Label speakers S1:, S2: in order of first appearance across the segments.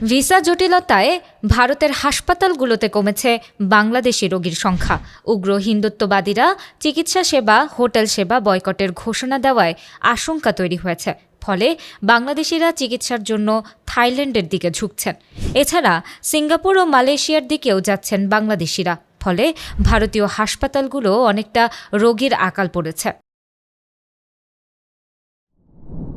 S1: Visa জটিলতায় ভারতের হাসপাতালগুলোতে কমেছে বাংলাদেশি রোগীর সংখ্যা। উগ্র হিন্দুত্ববাদীরা চিকিৎসা সেবা, হোটেল সেবা বয়কটের ঘোষণা দেওয়ায় আশঙ্কা তৈরি হয়েছে। ফলে বাংলাদেশিরা চিকিৎসার জন্য থাইল্যান্ডের দিকে ঝুঁকছেন। এছাড়া সিঙ্গাপুর ও মালয়েশিয়ার দিকেও যাচ্ছেন বাংলাদেশিরা। ফলে ভারতীয় হাসপাতালগুলো অনেকটা রোগীর আকাল পড়েছে।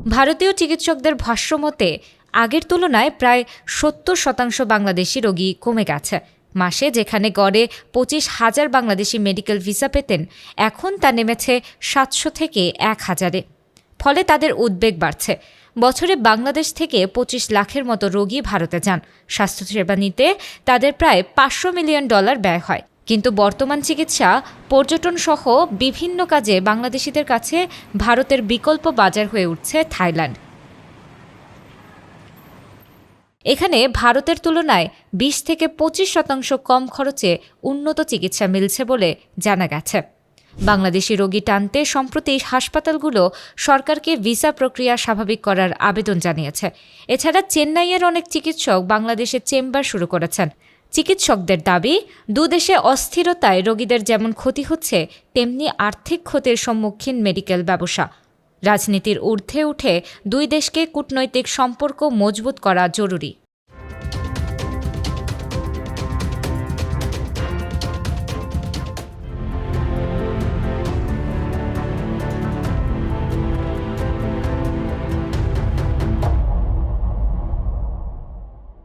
S1: ভারতীয় চিকিৎসকদের ভাষ্যমতে আগের তুলনায় প্রায় ৭০% বাংলাদেশি রোগী কমে গেছে। মাসে যেখানে গড়ে ২৫,০০০ বাংলাদেশি মেডিকেল ভিসা পেতেন, এখন তা নেমেছে ৭০০ থেকে ১,০০০-এ। ফলে তাদের উদ্বেগ বাড়ছে। বছরে বাংলাদেশ থেকে ২৫ লাখের মতো রোগী ভারতে যান। স্বাস্থ্যসেবা নিতে তাদের প্রায় $৫০০ মিলিয়ন ব্যয় হয়। কিন্তু বর্তমান চিকিৎসা, পর্যটন সহ বিভিন্ন কাজে বাংলাদেশিদের কাছে ভারতের বিকল্প বাজার হয়ে উঠছে থাইল্যান্ড। এখানে ভারতের তুলনায় ২০ থেকে ২৫% কম খরচে উন্নত চিকিৎসা মিলছে বলে জানা গেছে। বাংলাদেশি রোগী টানতে সম্প্রতি হাসপাতালগুলো সরকারকে ভিসা প্রক্রিয়া স্বাভাবিক করার আবেদন জানিয়েছে। এছাড়া চেন্নাইয়ের অনেক চিকিৎসক বাংলাদেশে চেম্বার শুরু করেছেন। চিকিৎসকদের দাবি, দুদেশে অস্থিরতায় রোগীদের যেমন ক্ষতি হচ্ছে, তেমনি আর্থিক ক্ষতির সম্মুখীন মেডিকেল ব্যবসা। রাজনীতির ঊর্ধ্বে উঠে দুই দেশকে কূটনৈতিক সম্পর্ক মজবুত করা জরুরি।